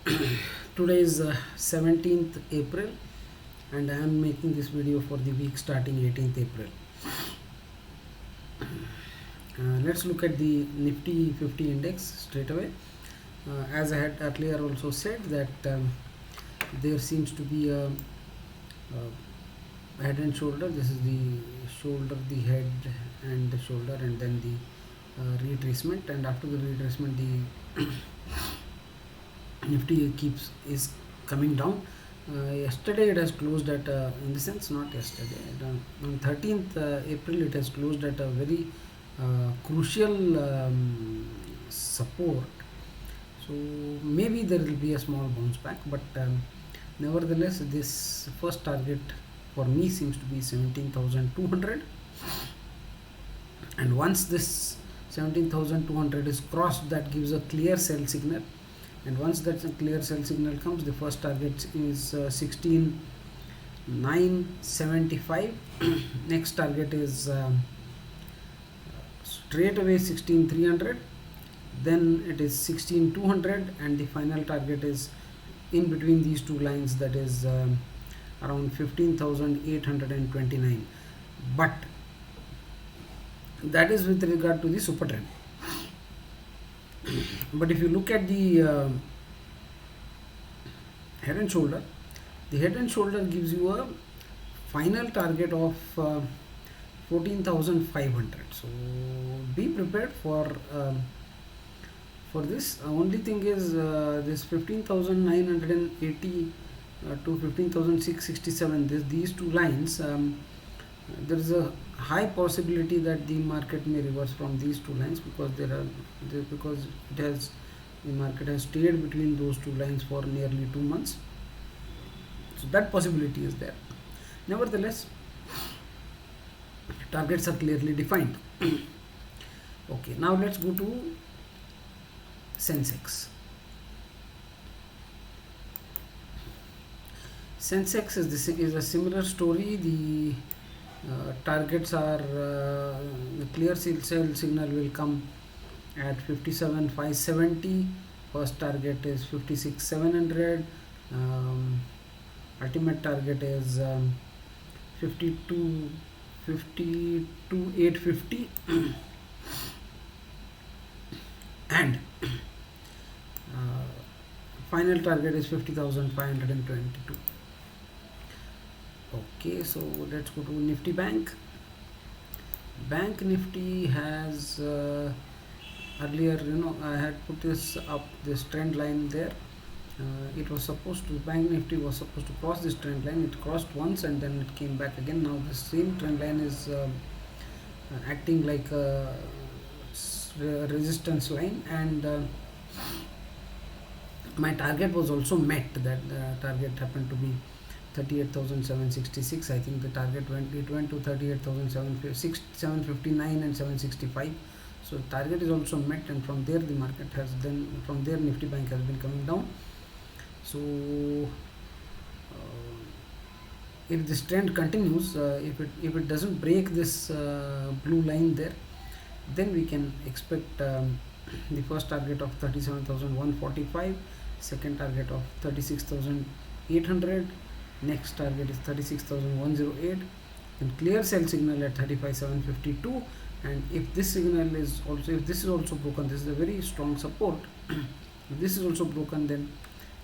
Today is 17th April and I am making this video for the week starting 18th April. Let's look at the Nifty 50 index straight away. As I had earlier also said that there seems to be a head and shoulder. This is the shoulder, the head and the shoulder, and then the retracement, and after the retracement the Nifty is coming down. Yesterday it has closed at in the sense not yesterday, on 13th April it has closed at a very crucial support. So maybe there will be a small bounce back, but nevertheless this first target for me seems to be 17,200, and once this 17,200 is crossed, that gives a clear sell signal, and once that clear sell signal comes, the first target is 16,975. Next target is straight away 16,300, then it is 16,200, and the final target is in between these two lines, that is around 15,829. But that is with regard to the super trend. But if you look at the head and shoulder, the head and shoulder gives you a final target of 14,500. So be prepared for this. Only thing is this 15,980 to 15,667, these two lines, there is a high possibility that the market may reverse from these two lines, because the market has stayed between those two lines for nearly 2 months. So that possibility is there. Nevertheless, targets are clearly defined. Okay, now let's go to Sensex. Sensex is a similar story. The targets are the clear sell signal will come at 57,570. First target is 56,700. Ultimate target is 52,850. And final target is 50,522. Okay, so let's go to Nifty Bank. Bank Nifty has earlier, I had put this trend line there. It was supposed to, Bank Nifty was supposed to cross this trend line. It crossed once and then it came back again. Now the same trend line is acting like a resistance line, and my target was also met. That target happened to be 38,766. I think the target went to 38,759 and 765. So target is also met, and from there the market has from there Nifty Bank has been coming down. So if this trend continues, if it doesn't break this blue line there, then we can expect the first target of 37,145, second target of 36,800, next target is 36,108, and clear sell signal at 35,752. And if this signal is also, if this is also broken, this is a very strong support. If this is also broken, then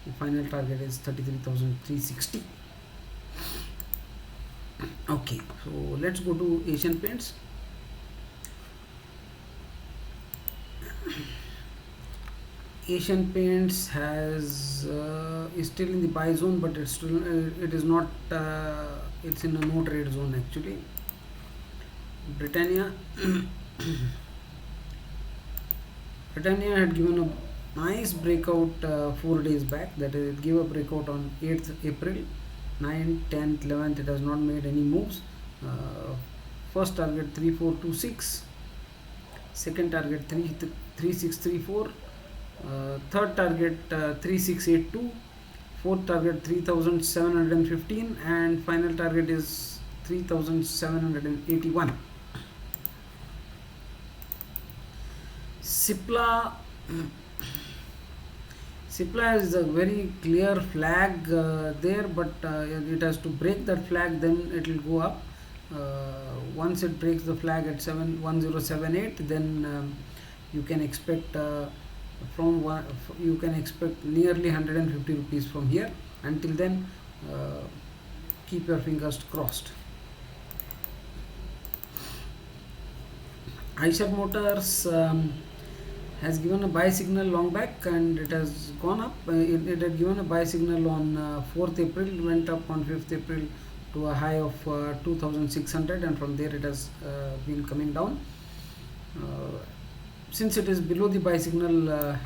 the final target is 33,360. Okay, so let's go to Asian Paints. Asian Paints is still in the buy zone, but it's still it is not. It's in a no trade zone actually. Britannia had given a nice breakout 4 days back. That is, it gave a breakout on 8th April, 9th, 10th, 11th. It has not made any moves. First target 3426, second target 3634, third target 3682, fourth target 3715, and final target is 3781. Cipla Cipla is a very clear flag there, but it has to break that flag, then it will go up. Once it breaks the flag at 71078, then you can expect you can expect nearly 150 rupees from here. Until then, uh, keep your fingers crossed. Eicher Motors has given a buy signal long back, and it has gone up. It had given a buy signal on 4th April, went up on 5th April to a high of 2600, and from there it has been coming down. Since it is below the buy signal,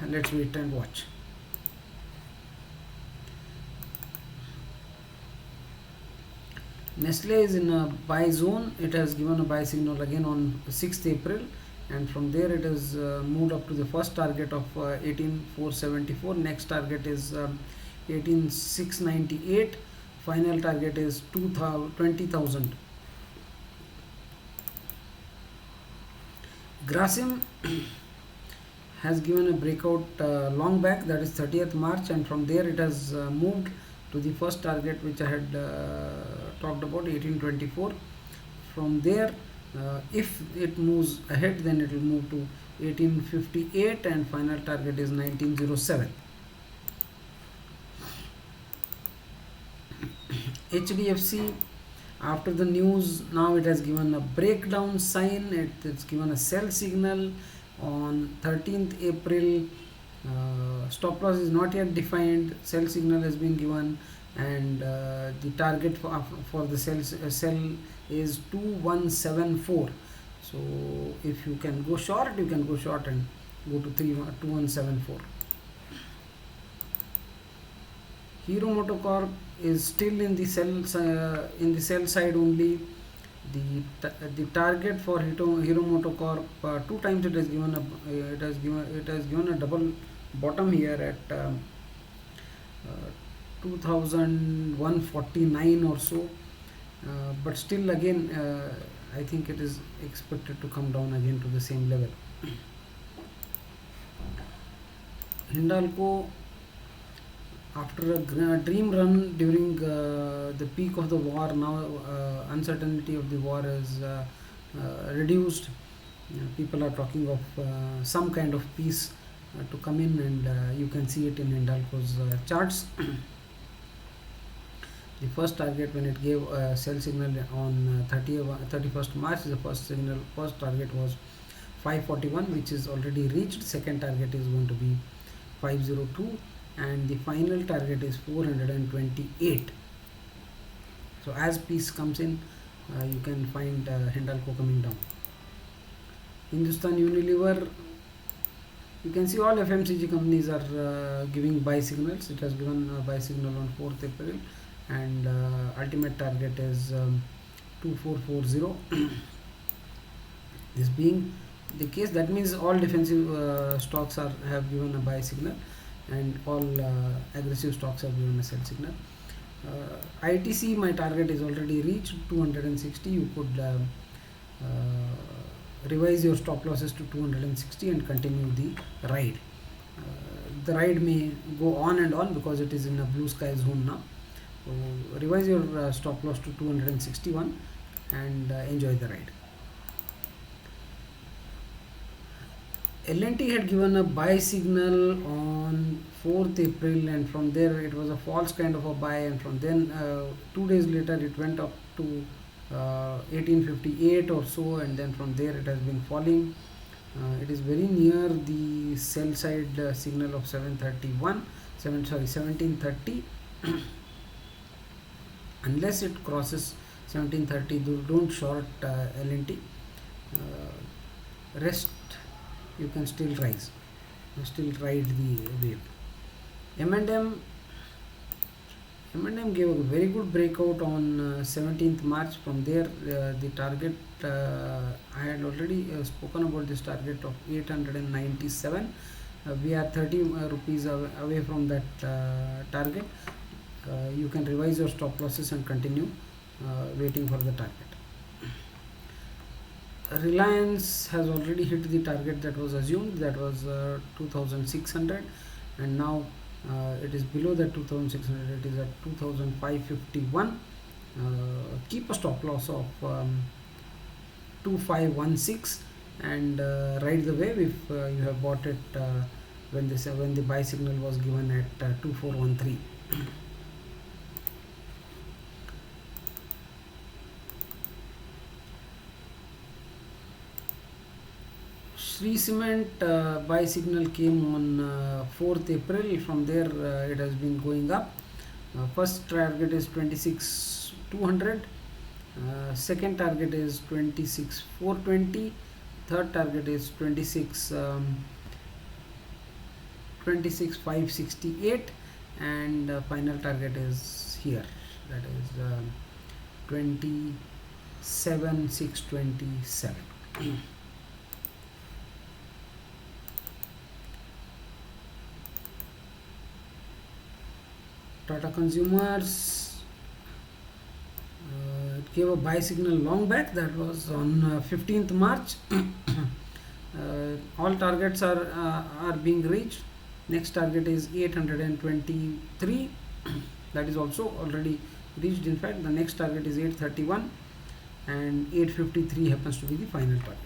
let's wait and watch. Nestle is in a buy zone. It has given a buy signal again on 6th April, and from there it has moved up to the first target of 18474. Next target is 18698. Final target is 20,000. Grasim has given a breakout long back, that is 30th March, and from there it has moved to the first target which I had talked about, 1824. From there, if it moves ahead, then it will move to 1858, and final target is 1907. HDFC, after the news, now it has given a breakdown sign. It's given a sell signal on 13th April. Stop loss is not yet defined. Sell signal has been given, and the target for the sell is 2174. So if you can go short, you can go short and go to 2174. Hero MotoCorp is still in the sell side only. The target for Hero MotoCorp, two times it has given a double bottom here at 2149 or so, but still again I think it is expected to come down again to the same level. Hindalco, after a dream run during the peak of the war, now uncertainty of the war is reduced. People are talking of some kind of peace to come in, and you can see it in Hindalco's charts. The first target, when it gave a sell signal on 31st March, the first target was 541, which is already reached. Second target is going to be 502, and the final target is 428. So as peace comes in, you can find Hindalco coming down. Hindustan Unilever, you can see all FMCG companies are giving buy signals. It has given a buy signal on 4th April, and ultimate target is 2440. This being the case, that means all defensive stocks have given a buy signal, and all aggressive stocks have given a sell signal. ITC, my target is already reached 260. You could revise your stop losses to 260 and continue the ride. The ride may go on and on because it is in a blue sky zone now. So revise your stop loss to 261 and enjoy the ride. L&T had given a buy signal on 4th April, and from there it was a false kind of a buy, and from then 2 days later it went up to 1858 or so, and then from there it has been falling. It is very near the sell side signal of 1730. Unless it crosses 1730, don't short L&T. Rest you can still rise, still ride the wave. M&M gave a very good breakout on 17th March. From there, the target, I had already spoken about this target of 897. We are 30 rupees away from that target. You can revise your stop losses and continue waiting for the target. Reliance has already hit the target that was assumed, that was 2600, and now It is below that 2600. It is at 2551. Keep a stop loss of 2516, and ride the wave if you have bought it when the buy signal was given at 2413. Shree Cement buy signal came on 4th April. From there it has been going up. First target is 26,200. Second target is 26,420. Third target is 26,568, and final target is here, that is 27,627. Tata Consumers, it gave a buy signal long back, that was on 15th March. All targets are being reached. Next target is 823, that is also already reached. In fact, the next target is 831, and 853 happens to be the final target.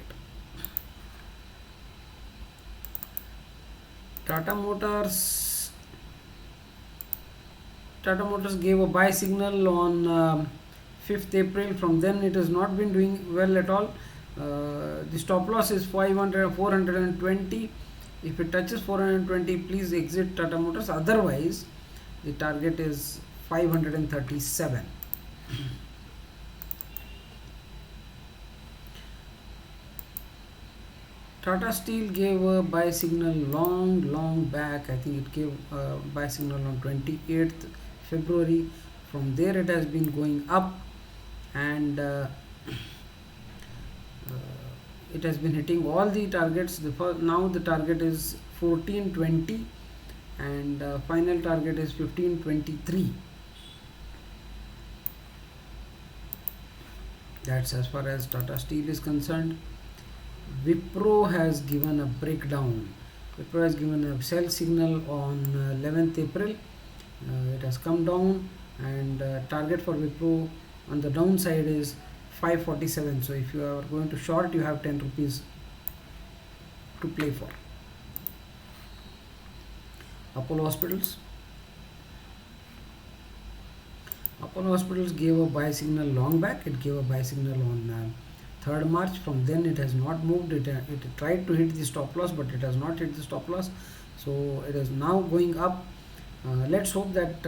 Tata Motors gave a buy signal on 5th April. From then it has not been doing well at all. The stop loss is 420. If it touches 420, please exit Tata Motors. Otherwise, the target is 537. Tata Steel gave a buy signal long back. I think it gave a buy signal on 28th February. From there it has been going up, and it has been hitting all the targets. Now the target is 1420, and final target is 1523. That's as far as Tata Steel is concerned. Wipro has given a breakdown. Wipro has given a sell signal on 11th April. It has come down, and target for Wipro on the downside is 547. So if you are going to short, you have 10 rupees to play for. Apollo Hospitals gave a buy signal long back. It gave a buy signal on 3rd March. From then it has not moved. It tried to hit the stop loss, but it has not hit the stop loss. So it is now going up. Let's hope that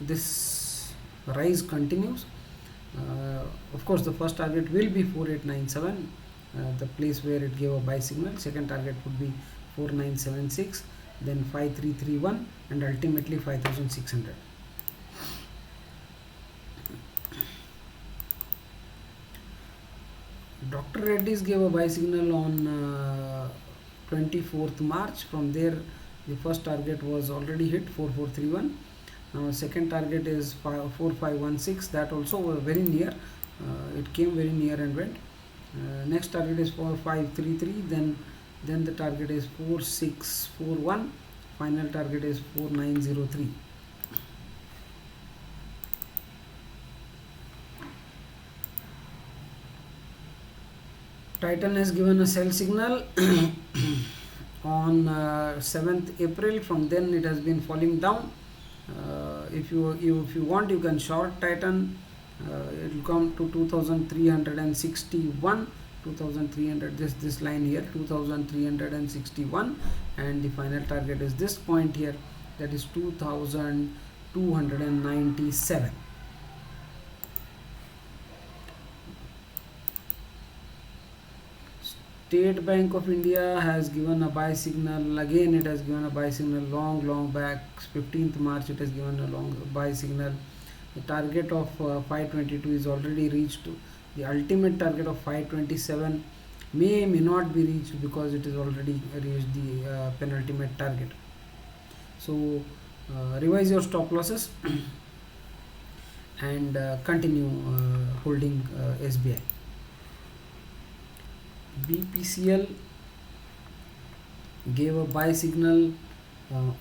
this rise continues. Of course, the first target will be 4897, the place where it gave a buy signal. Second target would be 4976, then 5331, and ultimately 5600. Dr. Reddy's gave a buy signal on 24th March. From there, the first target was already hit, 4431. Now second target is 4516. That also was very near. It came very near and went. Next target is 4533. Then the target is 4641. Final target is 4903. Titan has given a sell signal on 7th April. From then it has been falling down. If you want, you can short Titan. It will come to 2361, 2300, this line here, 2361, and the final target is this point here, that is 2297. State Bank of India has given a buy signal. Again, it has given a buy signal long back. 15th March it has given a long buy signal. The target of 522 is already reached. The ultimate target of 527 may not be reached, because it is already reached the penultimate target. So revise your stop losses and continue holding SBI. BPCL gave a buy signal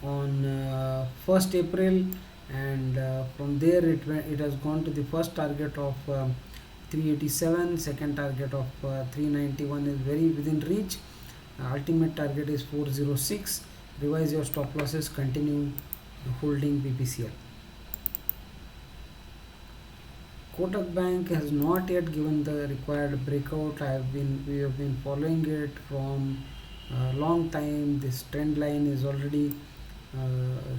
on 1st April, and from there it has gone to the first target of 387. Second target of 391 is very within reach. Ultimate target is 406. Revise your stop losses, continue holding BPCL. Kotak Bank has not yet given the required breakout. We have been following it from a long time. This trend line is already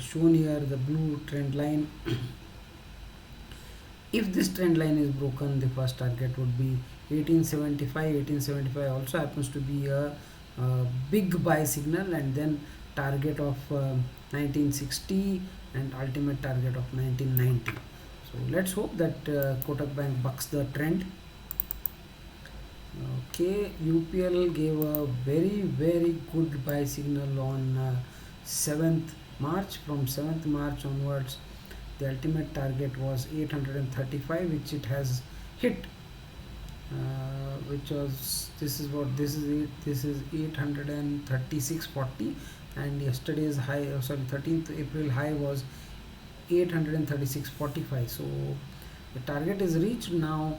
shown here, the blue trend line. If this trend line is broken, the first target would be 1875. 1875 also happens to be a big buy signal, and then target of 1960 and ultimate target of 1990. So let's hope that Kotak Bank bucks the trend. Okay, UPL gave a very good buy signal on 7th March. From 7th March onwards, the ultimate target was 835, which it has hit. Which was this is 836.40, and yesterday's high, 13th April high was 836.45. So the target is reached now.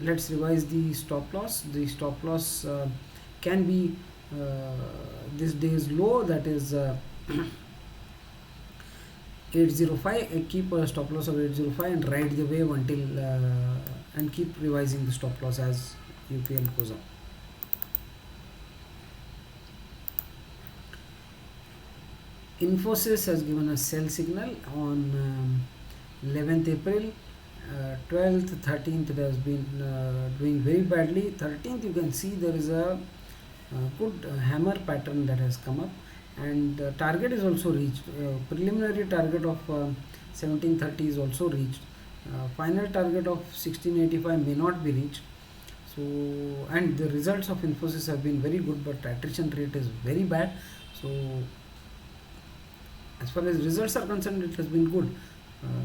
Let's revise the stop loss. The stop loss can be this day's low, that is 805. Keep a stop loss of 805 and ride the wave until and keep revising the stop loss as UPL goes up. Infosys has given a sell signal on 11th April. 12th, 13th it has been doing very badly. 13th you can see there is a good hammer pattern that has come up, and target is also reached. Preliminary target of 1730 is also reached. Final target of 1685 may not be reached. So, and the results of Infosys have been very good, but attrition rate is very bad. So as far as results are concerned, it has been good.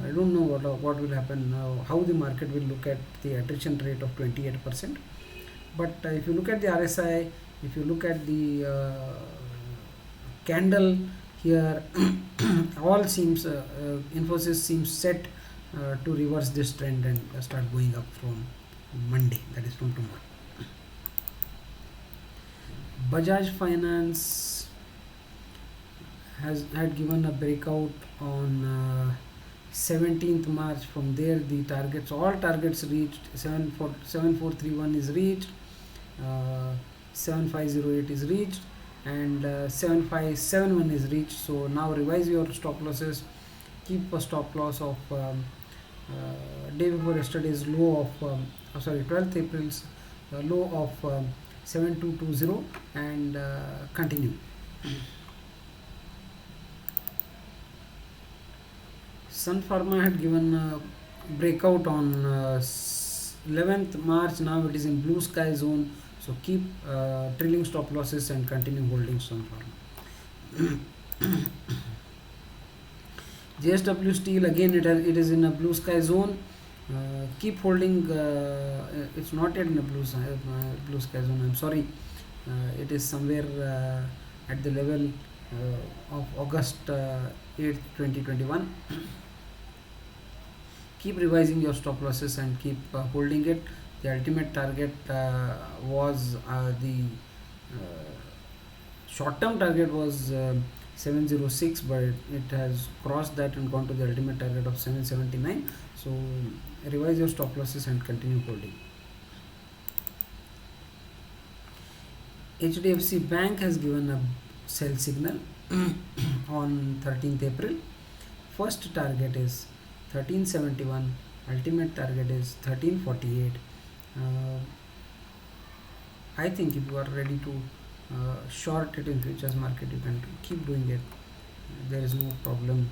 I don't know what will happen now, how the market will look at the attrition rate of 28%. But if you look at the RSI, if you look at the candle here, all seems Infosys seems set to reverse this trend and start going up from Monday, that is from tomorrow. Bajaj Finance had given a breakout on 17th March. From there the targets, all targets reached. 7431 is reached, 7508 is reached, and 7571 is reached. So now revise your stop losses. Keep a stop loss of day before yesterday's low of 12th April's low of 7220, and continue. Sun Pharma had given a breakout on 11th March. Now it is in blue sky zone. So keep trailing stop losses and continue holding Sun Pharma. JSW Steel, again it is in a blue sky zone. Keep holding. It's not yet in a blue sky zone. I'm sorry. It is somewhere at the level of August 8th, 2021. Keep revising your stop losses and keep holding it. The ultimate target was the short-term target was 706, but it has crossed that and gone to the ultimate target of 779. So revise your stop losses and continue holding. HDFC Bank has given a sell signal on 13th April. First target is 1371, ultimate target is 1348. I think if you are ready to short it in futures market, you can keep doing it. There is no problem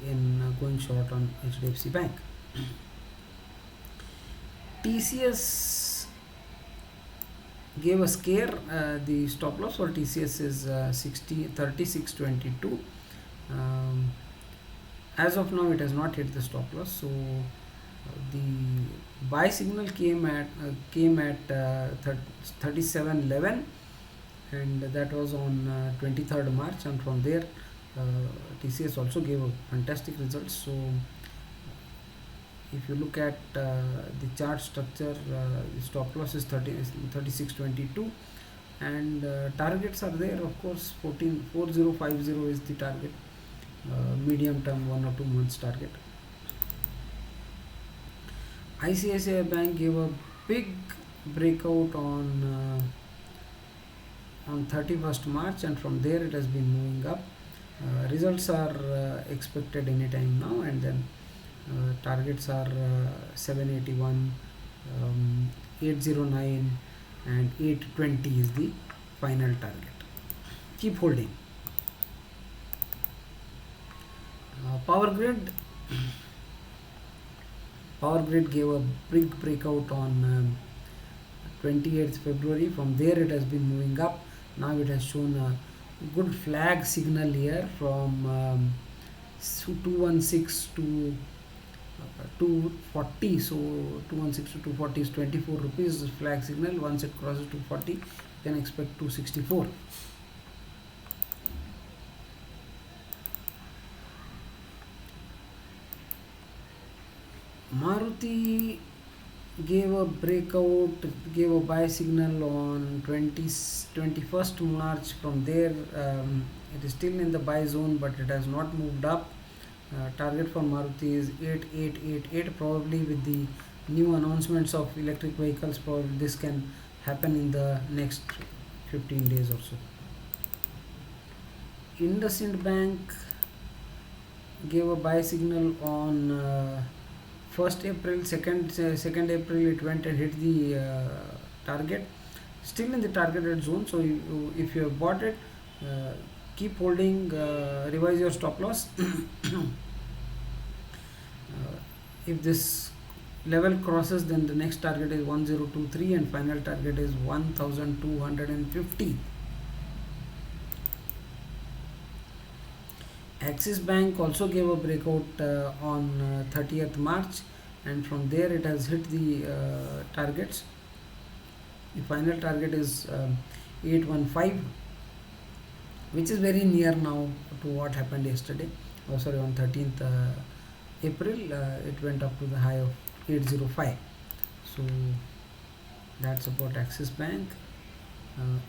in going short on HDFC Bank. TCS gave a scare. The stop loss for TCS is 3622. As of now it has not hit the stop loss, so the buy signal came at 3711, and that was on 23rd March, and from there TCS also gave a fantastic results. So if you look at the chart structure, the stop loss is 36.22, and targets are there, of course. 4050 is the target, medium term 1 or 2 months target. ICICI Bank gave a big breakout on 31st March, and from there it has been moving up. Results are expected anytime now, and then targets are 781, 809, and 820 is the final target. Keep holding. Power Grid gave a big breakout on 28th February. From there it has been moving up. Now it has shown a good flag signal here from 216 to 240. So 216 to 240 is 24 rupees flag signal. Once it crosses 240, you can expect 264. Maruti gave a breakout, gave a buy signal on 21st March. From there it is still in the buy zone, but it has not moved up. Target for Maruti is 8888. Probably with the new announcements of electric vehicles, probably this can happen in the next 15 days or so. IndusInd Bank gave a buy signal on 1st April. 2nd April it went and hit the target, still in the targeted zone. So if you have bought it, keep holding, revise your stop loss. If this level crosses, then the next target is 1023 and final target is 1250. Axis Bank also gave a breakout on 30th March, and from there it has hit the targets. The final target is 815, which is very near now to what happened yesterday. On 13th April it went up to the high of 805. So that's about Axis Bank.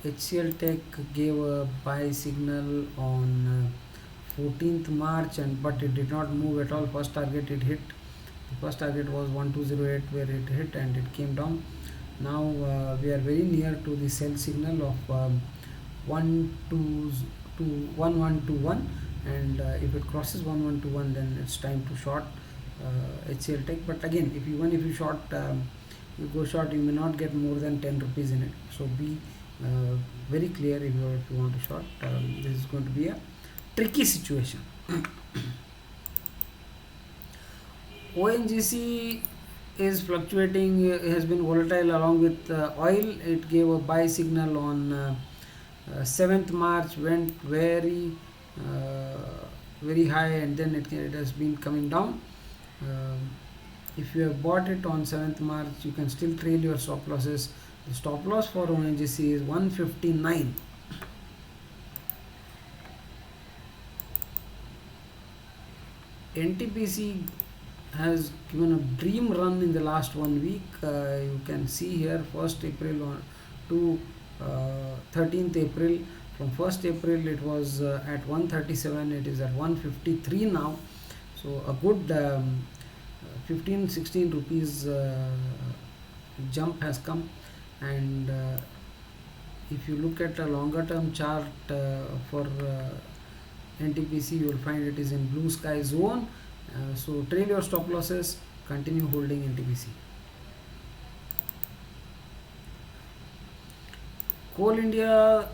HCL Tech gave a buy signal on 14th March, but it did not move at all. First target it hit. The first target was 1208, where it hit and it came down. Now we are very near to the sell signal of 1121, and if it crosses 1121, then it's time to short HCL Tech. But again, if you short, you go short, you may not get more than 10 rupees in it. So be very clear if you want to short. This is going to be a tricky situation. ONGC is fluctuating, has been volatile along with oil. It gave a buy signal on 7th March, went very high, and then it has been coming down. If you have bought it on 7th March, you can still trail your stop losses. The stop loss for ONGC is 159. NTPC has given a dream run in the last 1 week. You can see here 1st April to 13th April. From 1st April it was at 137, it is at 153 now. So a good 15-16 rupees jump has come. And if you look at a longer term chart for NTPC, you will find it is in blue sky zone. So trail your stop losses, continue holding NTPC. Coal India,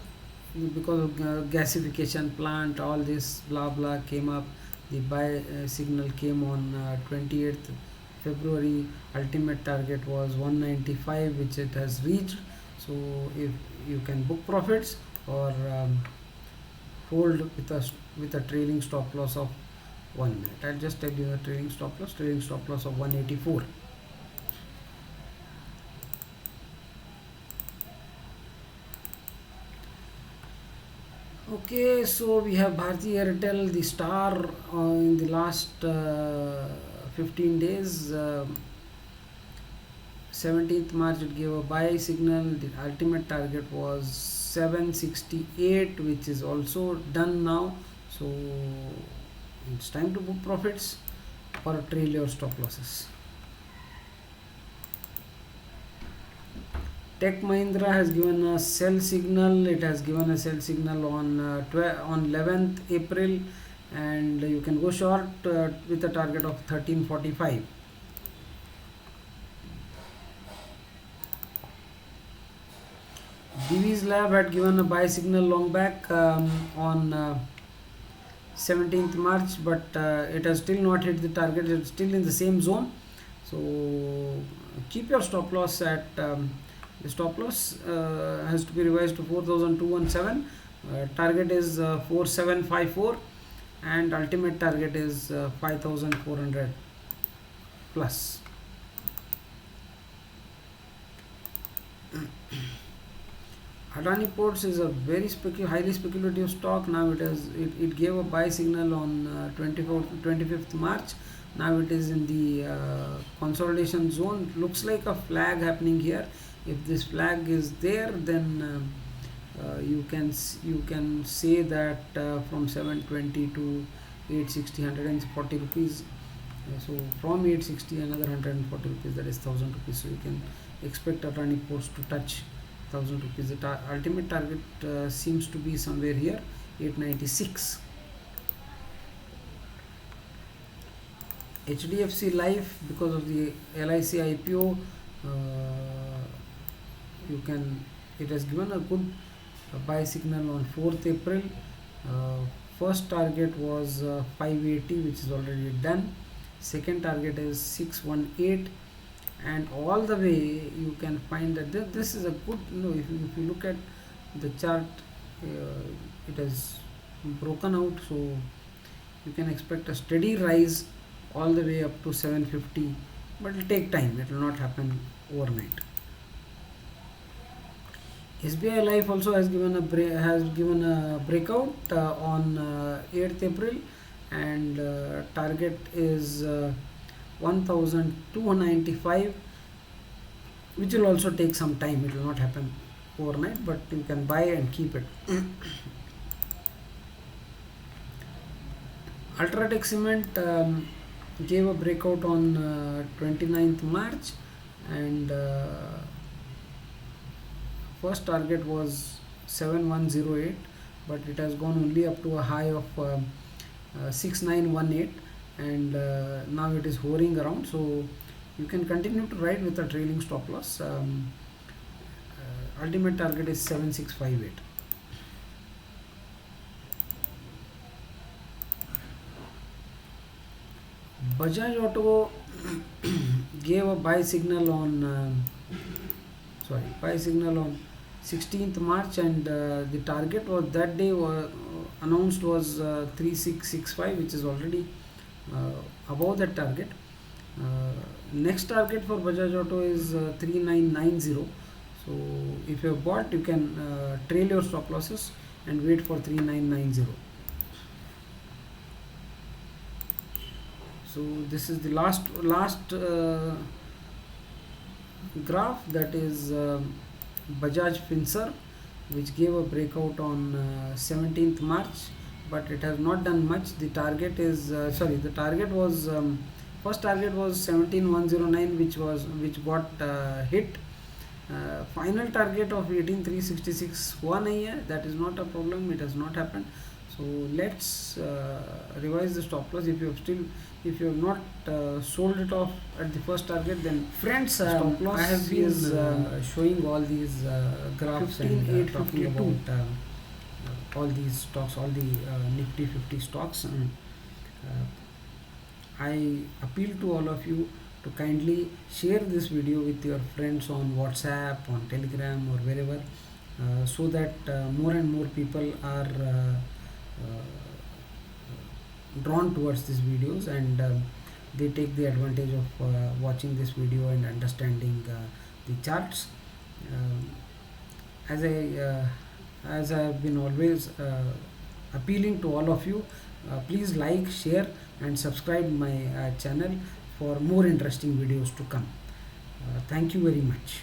because of gasification plant, all this blah blah came up. The buy signal came on 28th February. Ultimate target was 195, which it has reached. So if you can book profits or hold with a trailing stop loss of 1 minute. I'll just tell you the trailing stop loss of 184. Okay, so we have Bharti Airtel, the star in the last 15 days. 17th March it gave a buy signal. The ultimate target was 768, which is also done now. So it's time to book profits or trail your stop losses. Tech Mahindra has given a sell signal. It has given a sell signal on 11th April, and you can go short with a target of 1345. Reddys Labs had given a buy signal long back on 17th March, but it has still not hit the target. It's still in the same zone. So keep your stop loss at the stop loss has to be revised to 4,217. Target is 4754, and ultimate target is 5,400 plus. Adani Ports is a very highly speculative stock. Now it gave a buy signal on 25th March. Now it is in the consolidation zone. Looks like a flag happening here. If this flag is there, then you can say that from 720 to 860, 140 rupees. So from 860 another 140 rupees, that is 1000 rupees. So you can expect Adani Ports to touch 1000 rupees. The ultimate target seems to be somewhere here, 896. HDFC Life, because of the LIC IPO, it has given a good buy signal on 4th April. First target was 580, which is already done. Second target is 618, and all the way you can find that this is a good, if you look at the chart, it has broken out, so you can expect a steady rise all the way up to 750, but it will take time. It will not happen overnight. SBI Life also has given a breakout on 8th April, and target is 1295, which will also take some time. It will not happen overnight, but you can buy and keep it. UltraTech Cement gave a breakout on 29th March, and first target was 7108, but it has gone only up to a high of 6918, and now it is hovering around. So you can continue to ride with a trailing stop loss. Ultimate target is 7658. Bajaj Auto gave a buy signal on 16th March, and the target was that day announced was 3665, which is already above that target. Next target for Bajaj Auto is 3990. So if you have bought, you can trail your stop losses and wait for 3990. So this is the last graph, that is Bajaj Finserv, which gave a breakout on 17th March, but it has not done much. The target is the target was first target was 17109, which got hit. Final target of 18366 हुआ नहीं है. That is not a problem. It has not happened. So let's revise the stop loss. If you have not sold it off at the first target, then friends, stop loss. I have been showing all these graphs and talking about all these stocks, all the Nifty 50 stocks. I appeal to all of you to kindly share this video with your friends on WhatsApp, on Telegram, or wherever, so that more and more people are drawn towards these videos, and they take the advantage of watching this video and understanding the charts. As I have been always appealing to all of you. Please like, share, and subscribe my channel for more interesting videos to come. Thank you very much.